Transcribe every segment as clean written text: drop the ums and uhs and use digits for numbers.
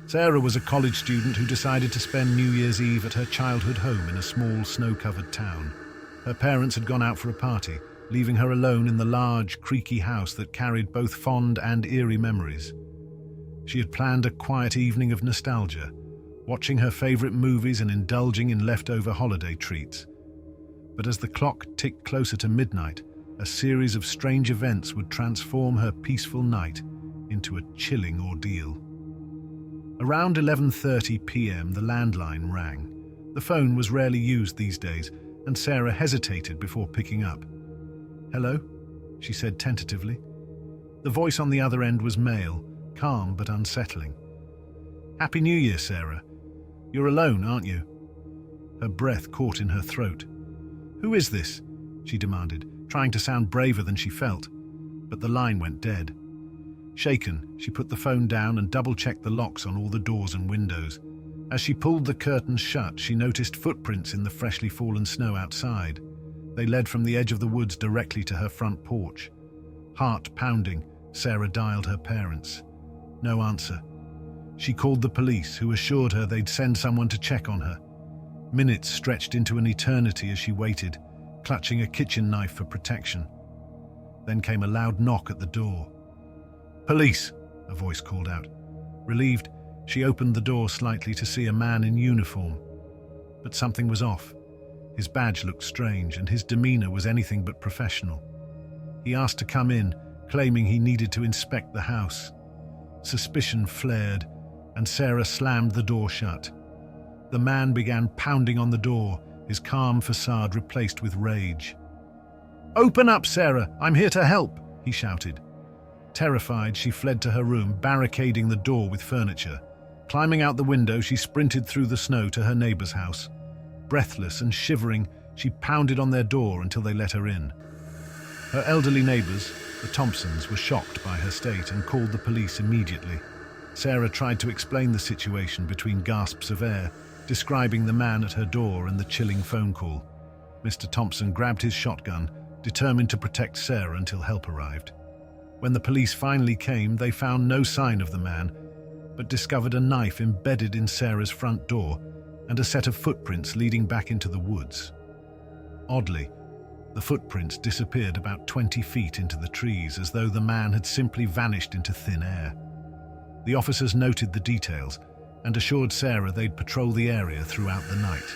Sarah was a college student who decided to spend New Year's Eve at her childhood home in a small, snow-covered town. Her parents had gone out for a party, leaving her alone in the large, creaky house that carried both fond and eerie memories. She had planned a quiet evening of nostalgia, watching her favorite movies and indulging in leftover holiday treats. But as the clock ticked closer to midnight, a series of strange events would transform her peaceful night into a chilling ordeal. Around 11:30 p.m. the landline rang. The phone was rarely used these days, and Sarah hesitated before picking up. "Hello?" she said tentatively. The voice on the other end was male, calm but unsettling. "Happy New Year, Sarah. You're alone, aren't you?" Her breath caught in her throat. "Who is this?" she demanded, trying to sound braver than she felt, but the line went dead. Shaken, she put the phone down and double-checked the locks on all the doors and windows. As she pulled the curtains shut, she noticed footprints in the freshly fallen snow outside. They led from the edge of the woods directly to her front porch. Heart pounding, Sarah dialed her parents. No answer. She called the police, who assured her they'd send someone to check on her. Minutes stretched into an eternity as she waited, clutching a kitchen knife for protection. Then came a loud knock at the door. "Police!" a voice called out. Relieved, she opened the door slightly to see a man in uniform. But something was off. His badge looked strange, and his demeanor was anything but professional. He asked to come in, claiming he needed to inspect the house. Suspicion flared, and Sarah slammed the door shut. The man began pounding on the door, his calm facade replaced with rage. "Open up, Sarah! I'm here to help!" he shouted. Terrified, she fled to her room, barricading the door with furniture. Climbing out the window, she sprinted through the snow to her neighbor's house. Breathless and shivering, she pounded on their door until they let her in. Her elderly neighbors, the Thompsons, were shocked by her state and called the police immediately. Sarah tried to explain the situation between gasps of air, describing the man at her door and the chilling phone call. Mr. Thompson grabbed his shotgun, determined to protect Sarah until help arrived. When the police finally came, they found no sign of the man, but discovered a knife embedded in Sarah's front door and a set of footprints leading back into the woods. Oddly, the footprints disappeared about 20 feet into the trees, as though the man had simply vanished into thin air. The officers noted the details and assured Sarah they'd patrol the area throughout the night.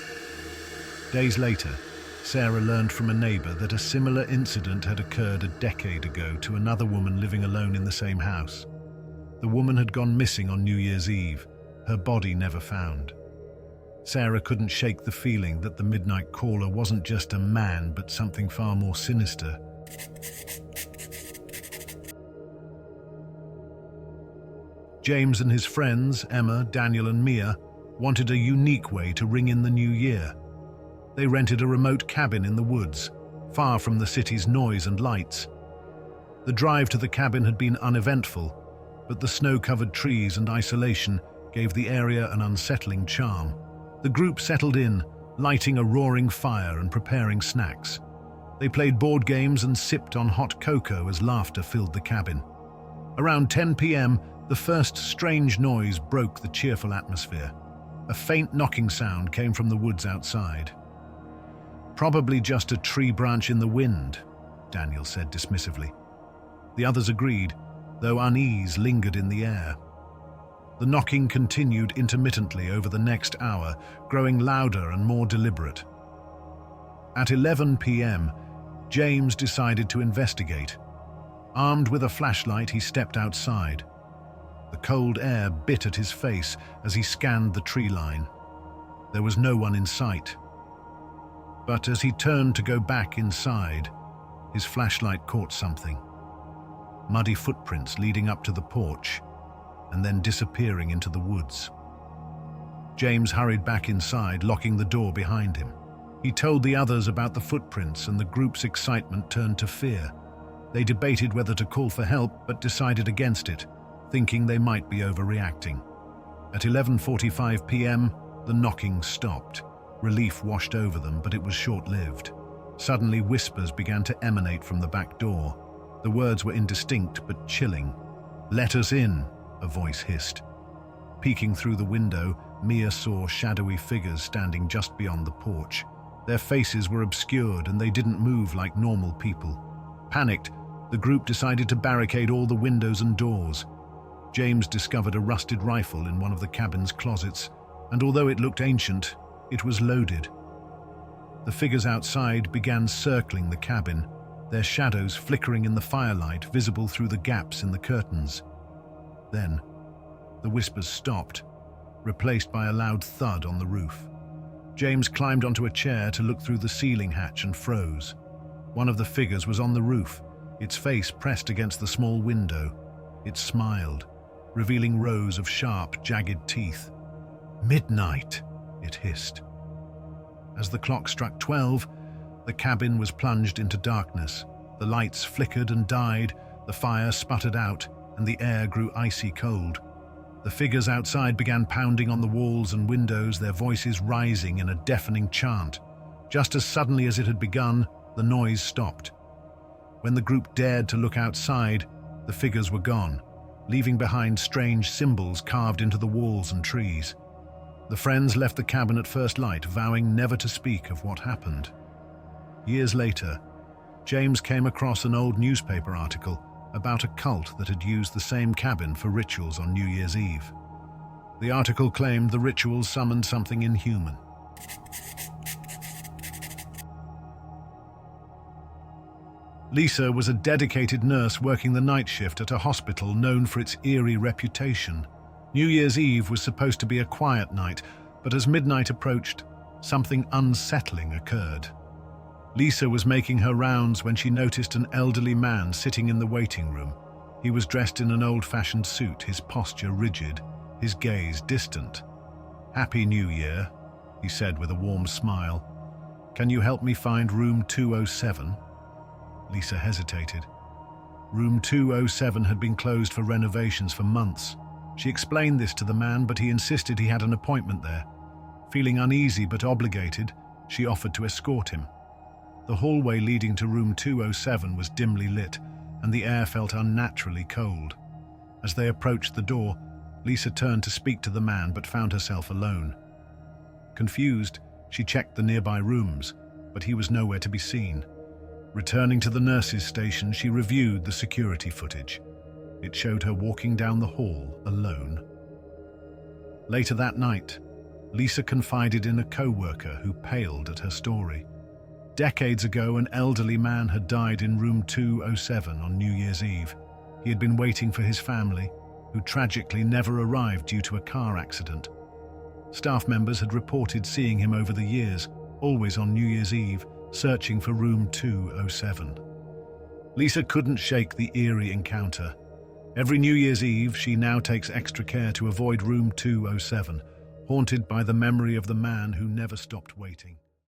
Days later, Sarah learned from a neighbor that a similar incident had occurred a decade ago to another woman living alone in the same house. The woman had gone missing on New Year's Eve, her body never found. Sarah couldn't shake the feeling that the midnight caller wasn't just a man, but something far more sinister. James and his friends, Emma, Daniel and Mia, wanted a unique way to ring in the new year. They rented a remote cabin in the woods, far from the city's noise and lights. The drive to the cabin had been uneventful, but the snow-covered trees and isolation gave the area an unsettling charm. The group settled in, lighting a roaring fire and preparing snacks. They played board games and sipped on hot cocoa as laughter filled the cabin. Around 10 p.m., the first strange noise broke the cheerful atmosphere. A faint knocking sound came from the woods outside. "Probably just a tree branch in the wind," Daniel said dismissively. The others agreed, though unease lingered in the air. The knocking continued intermittently over the next hour, growing louder and more deliberate. At 11 p.m., James decided to investigate. Armed with a flashlight, he stepped outside. The cold air bit at his face as he scanned the tree line. There was no one in sight. But as he turned to go back inside, his flashlight caught something. Muddy footprints leading up to the porch, and then disappearing into the woods. James hurried back inside, locking the door behind him. He told the others about the footprints, and the group's excitement turned to fear. They debated whether to call for help, but decided against it, thinking they might be overreacting. At 11:45 p.m., the knocking stopped. Relief washed over them, but it was short-lived. Suddenly, whispers began to emanate from the back door. The words were indistinct but chilling. "Let us in," a voice hissed. Peeking through the window, Mia saw shadowy figures standing just beyond the porch. Their faces were obscured and they didn't move like normal people. Panicked, the group decided to barricade all the windows and doors. James discovered a rusted rifle in one of the cabin's closets, and although it looked ancient, it was loaded. The figures outside began circling the cabin, their shadows flickering in the firelight visible through the gaps in the curtains. Then, the whispers stopped, replaced by a loud thud on the roof. James climbed onto a chair to look through the ceiling hatch and froze. One of the figures was on the roof, its face pressed against the small window. It smiled, revealing rows of sharp, jagged teeth. "Midnight," it hissed. As the clock struck 12, the cabin was plunged into darkness. The lights flickered and died, the fire sputtered out, and the air grew icy cold. The figures outside began pounding on the walls and windows, their voices rising in a deafening chant. Just as suddenly as it had begun, the noise stopped. When the group dared to look outside, the figures were gone, leaving behind strange symbols carved into the walls and trees. The friends left the cabin at first light, vowing never to speak of what happened. Years later, James came across an old newspaper article about a cult that had used the same cabin for rituals on New Year's Eve. The article claimed the rituals summoned something inhuman. Lisa was a dedicated nurse working the night shift at a hospital known for its eerie reputation. New Year's Eve was supposed to be a quiet night, but as midnight approached, something unsettling occurred. Lisa was making her rounds when she noticed an elderly man sitting in the waiting room. He was dressed in an old-fashioned suit, his posture rigid, his gaze distant. "Happy New Year," he said with a warm smile. "Can you help me find room 207? Lisa hesitated. Room 207 had been closed for renovations for months. She explained this to the man, but he insisted he had an appointment there. Feeling uneasy but obligated, she offered to escort him. The hallway leading to room 207 was dimly lit, and the air felt unnaturally cold. As they approached the door, Lisa turned to speak to the man but found herself alone. Confused, she checked the nearby rooms, but he was nowhere to be seen. Returning to the nurse's station, she reviewed the security footage. It showed her walking down the hall alone. Later that night, Lisa confided in a co-worker who paled at her story. Decades ago, an elderly man had died in room 207 on New Year's Eve. He had been waiting for his family, who tragically never arrived due to a car accident. Staff members had reported seeing him over the years, always on New Year's Eve, searching for room 207. Lisa couldn't shake the eerie encounter. Every New Year's Eve, she now takes extra care to avoid room 207, haunted by the memory of the man who never stopped waiting.